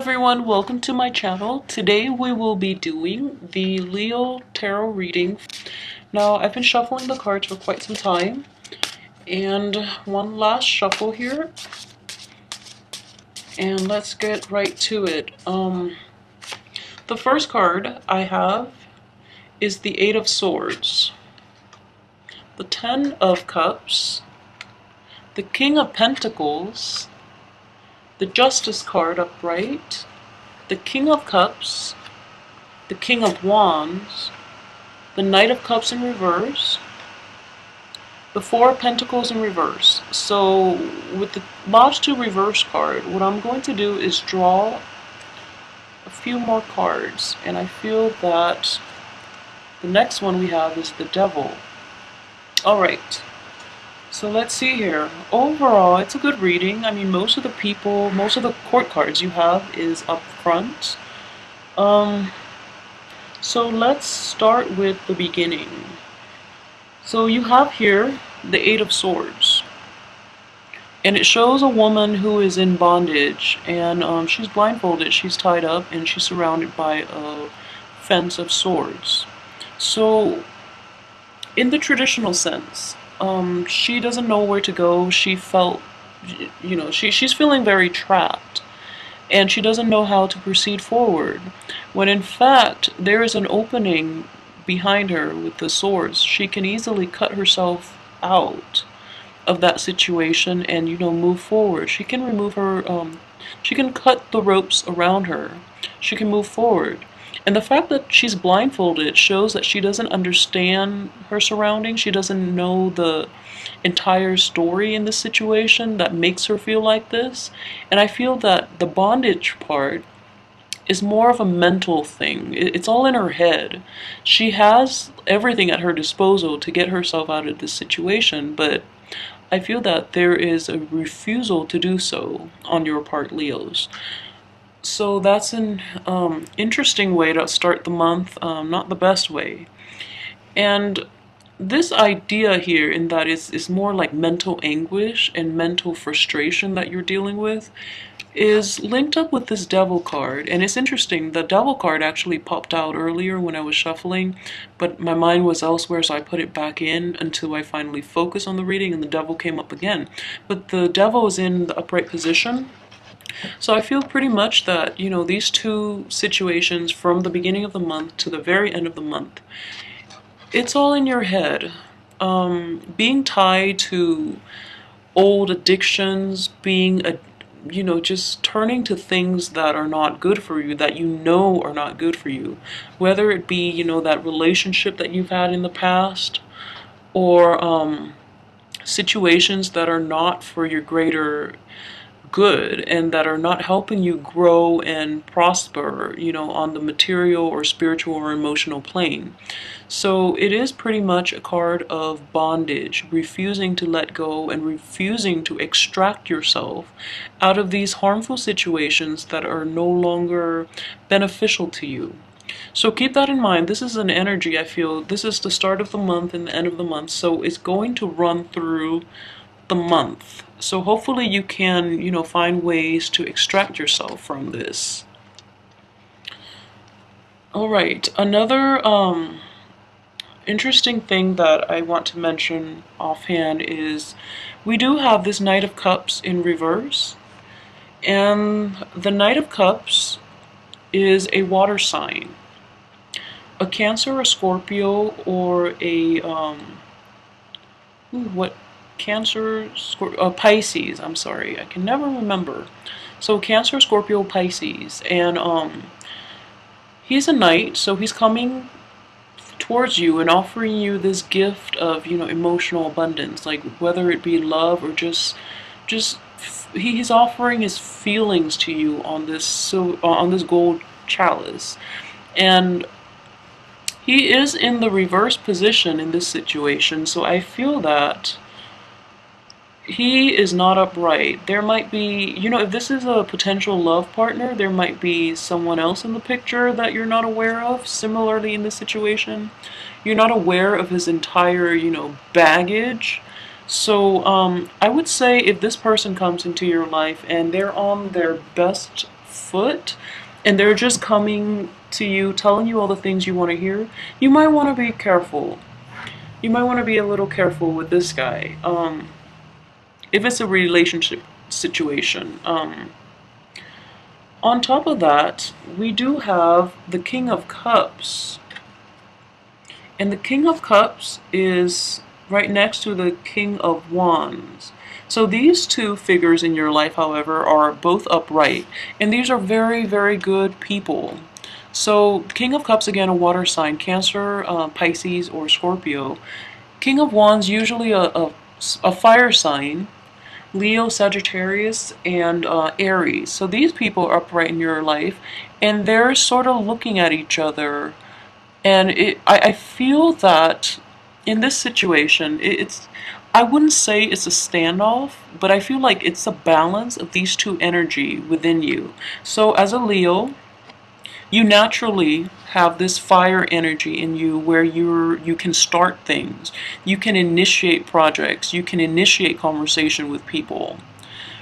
everyone, welcome to my channel. Today we will be doing the Leo tarot reading. Now I've been shuffling the cards for quite some time, and one last shuffle here, and let's get right to it. The first card I have is the Eight of Swords, the Ten of Cups, the King of Pentacles, the Justice card upright, the King of Cups, the King of Wands, the Knight of Cups in reverse, the Four of Pentacles in reverse. So with the last two reverse card, what I'm going to do is draw a few more cards, and I feel that the next one we have is the Devil. Alright. So let's see here. Overall, it's a good reading. I mean, most of the court cards you have is up front. So let's start with the beginning. So you have here the Eight of Swords. And it shows a woman who is in bondage, and she's blindfolded, she's tied up, and she's surrounded by a fence of swords. So, in the traditional sense, she doesn't know where to go. She felt, she's feeling very trapped, and she doesn't know how to proceed forward, when in fact there is an opening behind her with the swords. She can easily cut herself out of that situation and move forward. She can remove her, she can cut the ropes around her. She can move forward. And the fact that she's blindfolded shows that she doesn't understand her surroundings. She doesn't know the entire story in this situation that makes her feel like this. And I feel that the bondage part is more of a mental thing. It's all in her head. She has everything at her disposal to get herself out of this situation, but I feel that there is a refusal to do so on your part, Leos. So that's an interesting way to start the month, not the best way. And this idea here in that is more like mental anguish and mental frustration that you're dealing with is linked up with this Devil card. And it's interesting, the Devil card actually popped out earlier when I was shuffling, but my mind was elsewhere, so I put it back in until I finally focused on the reading, and the Devil came up again. But the Devil is in the upright position. So I feel pretty much that, these two situations from the beginning of the month to the very end of the month, it's all in your head. Being tied to old addictions, just turning to things that are not good for you, that are not good for you. Whether it be, that relationship that you've had in the past, or situations that are not for your greater good and that are not helping you grow and prosper, on the material or spiritual or emotional plane. So it is pretty much a card of bondage, refusing to let go and refusing to extract yourself out of these harmful situations that are no longer beneficial to you. So keep that in mind. This is an energy, I feel. This is the start of the month and the end of the month, so it's going to run through the month. So hopefully you can, find ways to extract yourself from this. Alright, another interesting thing that I want to mention offhand is we do have this Knight of Cups in reverse. And the Knight of Cups is a water sign. A Cancer, a Scorpio, or a Cancer, Pisces, I'm sorry, I can never remember. So Cancer, Scorpio, Pisces, and he's a knight, so he's coming towards you and offering you this gift of, emotional abundance, like whether it be love or just he's offering his feelings to you on this gold chalice. And he is in the reverse position in this situation, so I feel that he is not upright. There might be, if this is a potential love partner, there might be someone else in the picture that you're not aware of. Similarly, in this situation, you're not aware of his entire, baggage. So I would say if this person comes into your life and they're on their best foot and they're just coming to you, telling you all the things you want to hear, you might want to be careful. You might want to be a little careful with this guy. If it's a relationship situation. On top of that, we do have the King of Cups. And the King of Cups is right next to the King of Wands. So these two figures in your life, however, are both upright. And these are very, very good people. So King of Cups, again, a water sign, Cancer, Pisces, or Scorpio. King of Wands, usually a fire sign. Leo, Sagittarius, and Aries. So these people are upright in your life, and they're sort of looking at each other. And I feel that in this situation, I wouldn't say it's a standoff, but I feel like it's a balance of these two energy within you. So as a Leo, you naturally have this fire energy in you where you can start things, you can initiate projects, you can initiate conversation with people.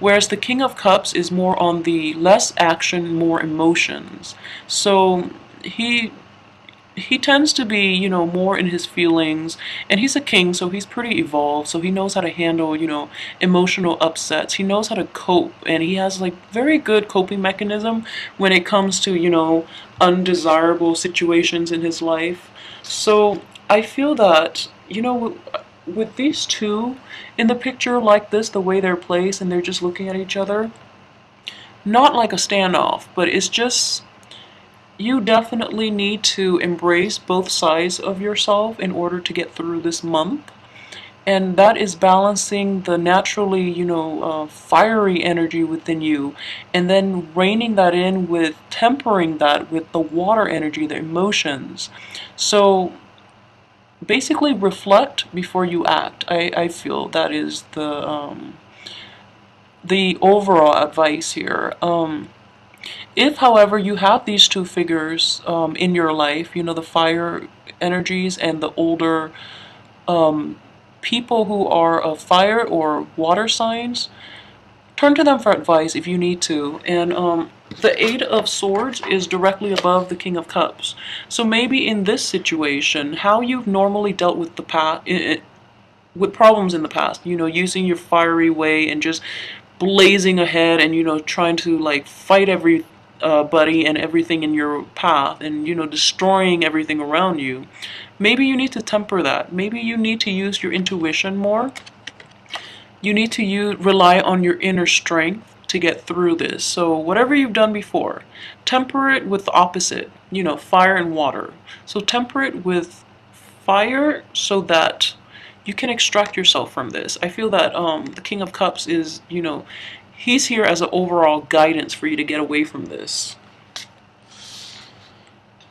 Whereas the King of Cups is more on the less action, more emotions. So he tends to be, more in his feelings, and he's a king, so he's pretty evolved, so he knows how to handle, emotional upsets. He knows how to cope, and he has like very good coping mechanism when it comes to, undesirable situations in his life. So I feel that, with these two in the picture like this, the way they're placed and they're just looking at each other, not like a standoff, but it's just, you definitely need to embrace both sides of yourself in order to get through this month. And that is balancing the naturally, fiery energy within you, and then reining that in with tempering that with the water energy, the emotions. So basically reflect before you act. I feel that is the overall advice here. If, however, you have these two figures in your life, the fire energies and the older people who are of fire or water signs, turn to them for advice if you need to. And the Eight of Swords is directly above the King of Cups. So maybe in this situation, how you've normally dealt with the past, with problems in the past, using your fiery way and just blazing ahead and trying to like fight everybody and everything in your path and destroying everything around you. Maybe you need to temper that. Maybe you need to use your intuition more. You need to rely on your inner strength to get through this. So whatever you've done before, temper it with the opposite, fire and water. So temper it with fire so that you can extract yourself from this. I feel that the King of Cups is, he's here as an overall guidance for you to get away from this.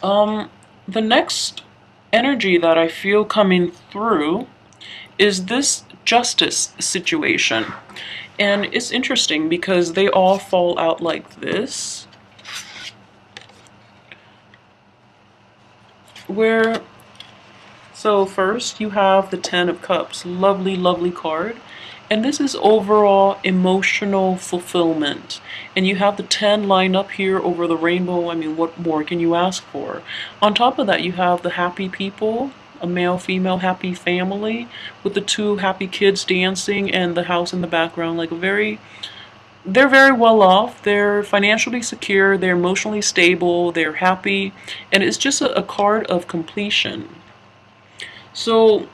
The next energy that I feel coming through is this justice situation. And it's interesting because they all fall out like this. So first you have the Ten of Cups, lovely, lovely card. And this is overall emotional fulfillment. And you have the 10 lined up here over the rainbow. I mean, what more can you ask for? On top of that, you have the happy people, a male, female, happy family with the two happy kids dancing and the house in the background. Like they're very well off, they're financially secure, they're emotionally stable, they're happy. And it's just a card of completion. So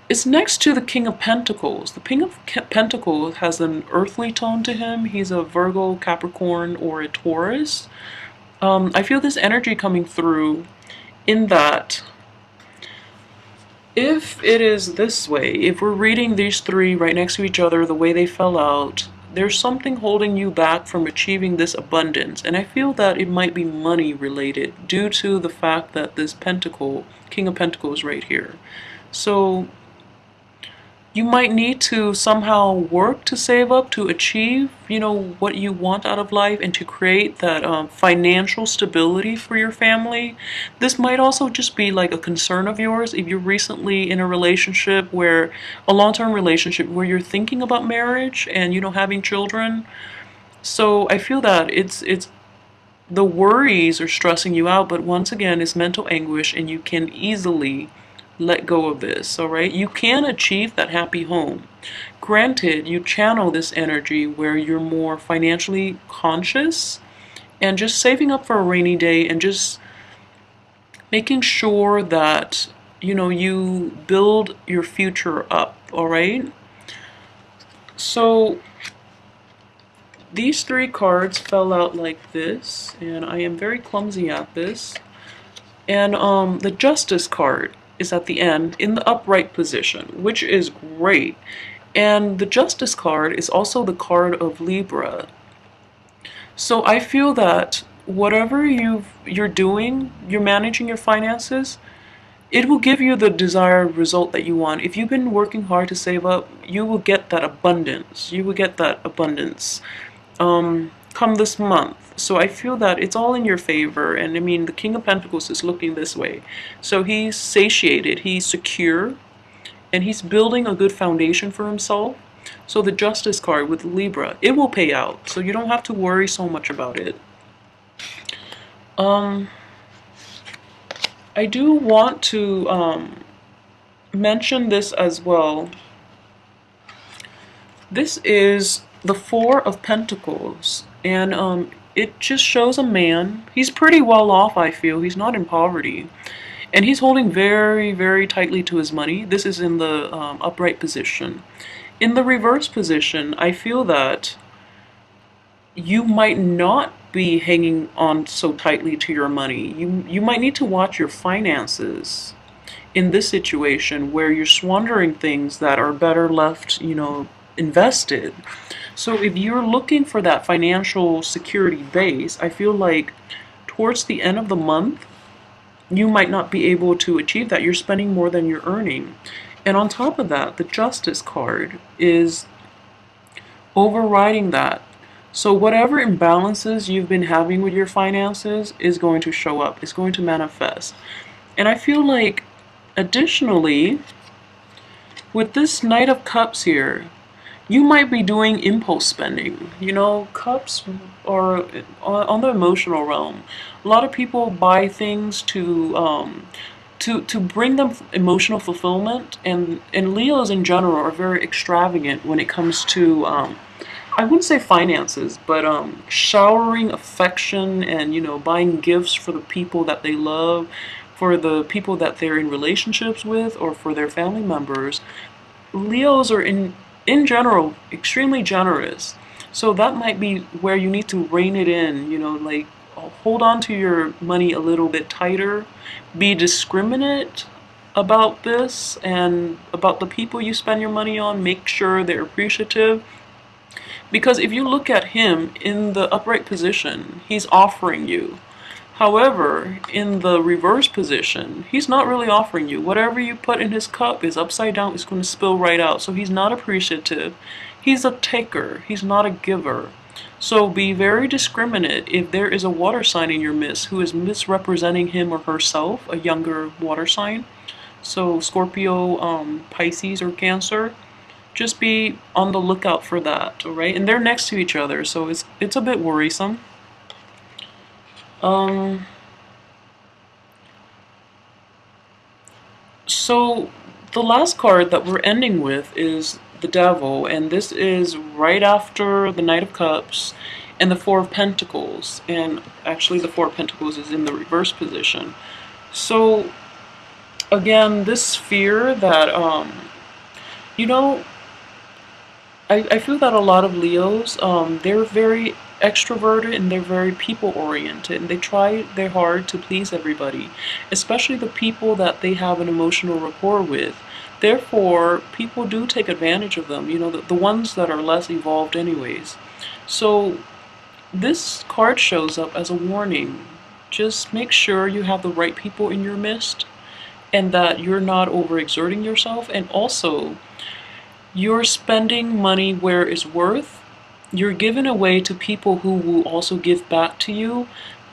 it's next to the King of Pentacles. The King of Pentacles has an earthly tone to him. He's a Virgo, Capricorn, or a Taurus. I feel this energy coming through in that if it is this way, if we're reading these three right next to each other the way they fell out, there's something holding you back from achieving this abundance. And I feel that it might be money related due to the fact that this Pentacle, King of Pentacles, right here. So you might need to somehow work to save up to achieve, what you want out of life and to create that financial stability for your family. This might also just be like a concern of yours if you're recently in a relationship a long-term relationship where you're thinking about marriage and, having children. So I feel that it's the worries are stressing you out, but once again, it's mental anguish, and you can easily let go of this, all right? You can achieve that happy home. Granted, you channel this energy where you're more financially conscious and just saving up for a rainy day and just making sure that, you build your future up, all right? So these three cards fell out like this, and I am very clumsy at this. And the Justice card is at the end in the upright position, which is great. And the Justice card is also the card of Libra. So I feel that whatever you're doing, you're managing your finances, it will give you the desired result that you want. If you've been working hard to save up, you will get that abundance. You will get that abundance come this month. So I feel that it's all in your favor. And I mean, the King of Pentacles is looking this way. So he's satiated, he's secure, and he's building a good foundation for himself. So the Justice card with Libra, it will pay out. So you don't have to worry so much about it. I do want to mention this as well. This is the Four of Pentacles, and it just shows a man. He's pretty well off, I feel. He's not in poverty. And he's holding very, very tightly to his money. This is in the upright position. In the reverse position, I feel that you might not be hanging on so tightly to your money. You might need to watch your finances in this situation where you're squandering things that are better left, invested. So if you're looking for that financial security base, I feel like towards the end of the month, you might not be able to achieve that. You're spending more than you're earning. And on top of that, the Justice card is overriding that. So whatever imbalances you've been having with your finances is going to show up. It's going to manifest. And I feel like additionally, with this Knight of Cups here, you might be doing impulse spending. Cups are on the emotional realm. A lot of people buy things to bring them emotional fulfillment, and Leos in general are very extravagant when it comes to I wouldn't say finances, but showering affection and buying gifts for the people that they love, for the people that they're in relationships with, or for their family members. Leos are in general extremely generous. So that might be where you need to rein it in, like hold on to your money a little bit tighter, be discriminate about this and about the people you spend your money on, make sure they're appreciative. Because if you look at him in the upright position, he's offering you. However, in the reverse position, he's not really offering you. Whatever you put in his cup is upside down, it's going to spill right out. So he's not appreciative. He's a taker. He's not a giver. So be very discriminate if there is a water sign in your midst who is misrepresenting him or herself, a younger water sign. So Scorpio, Pisces, or Cancer. Just be on the lookout for that, all right? And they're next to each other, so it's a bit worrisome. So the last card that we're ending with is the Devil, and this is right after the Knight of Cups and the Four of Pentacles. And actually the Four of Pentacles is in the reverse position. So again, this fear that I feel that a lot of Leos, they're very extroverted and they're very people oriented, and they try their hard to please everybody, especially the people that they have an emotional rapport with. Therefore, people do take advantage of them, the ones that are less evolved anyways. So this card shows up as a warning. Just make sure you have the right people in your midst and that you're not overexerting yourself, and also you're spending money where it's worth. You're giving away to people who will also give back to you.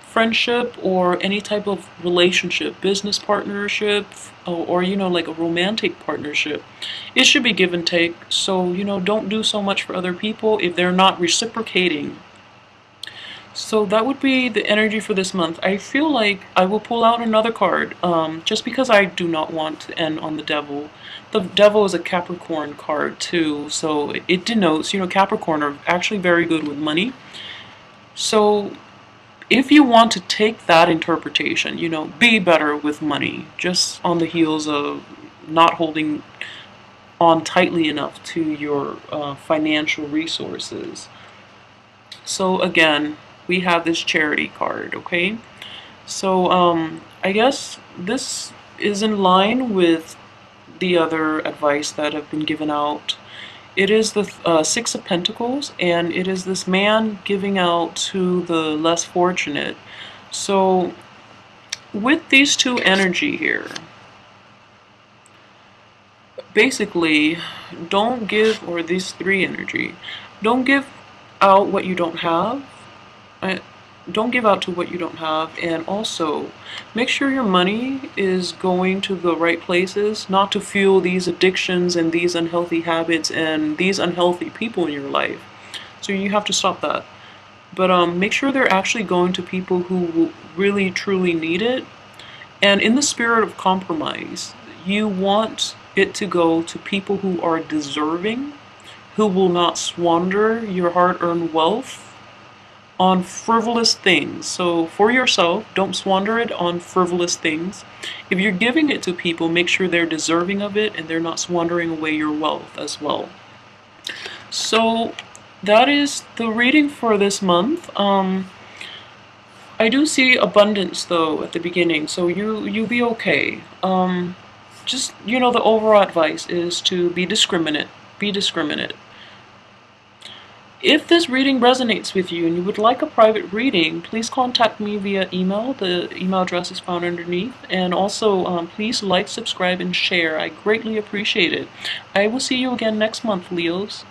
Friendship or any type of relationship, business partnership, or like a romantic partnership. It should be give and take. So, don't do so much for other people if they're not reciprocating So that would be the energy for this month. I feel like I will pull out another card, just because I do not want to end on the devil. The devil is a Capricorn card too, so it denotes, Capricorn are actually very good with money. So if you want to take that interpretation, be better with money, just on the heels of not holding on tightly enough to your financial resources. So again, we have this charity card, okay? So I guess this is in line with the other advice that have been given out. It is the Six of Pentacles, and it is this man giving out to the less fortunate. So with these two energy here, basically, don't give, or these three energy, don't give out what you don't have. Don't give out to what you don't have, and also make sure your money is going to the right places, not to fuel these addictions and these unhealthy habits and these unhealthy people in your life. So you have to stop that. But make sure they're actually going to people who really truly need it. And in the spirit of compromise, you want it to go to people who are deserving, who will not squander your hard-earned wealth on frivolous things. So for yourself, don't squander it on frivolous things. If you're giving it to people, make sure they're deserving of it and they're not squandering away your wealth as well. So that is the reading for this month. I do see abundance though at the beginning, so you be okay. Just, the overall advice is to be discriminate. Be discriminate. If this reading resonates with you and you would like a private reading, please contact me via email. The email address is found underneath. And also, please like, subscribe, and share. I greatly appreciate it. I will see you again next month, Leos.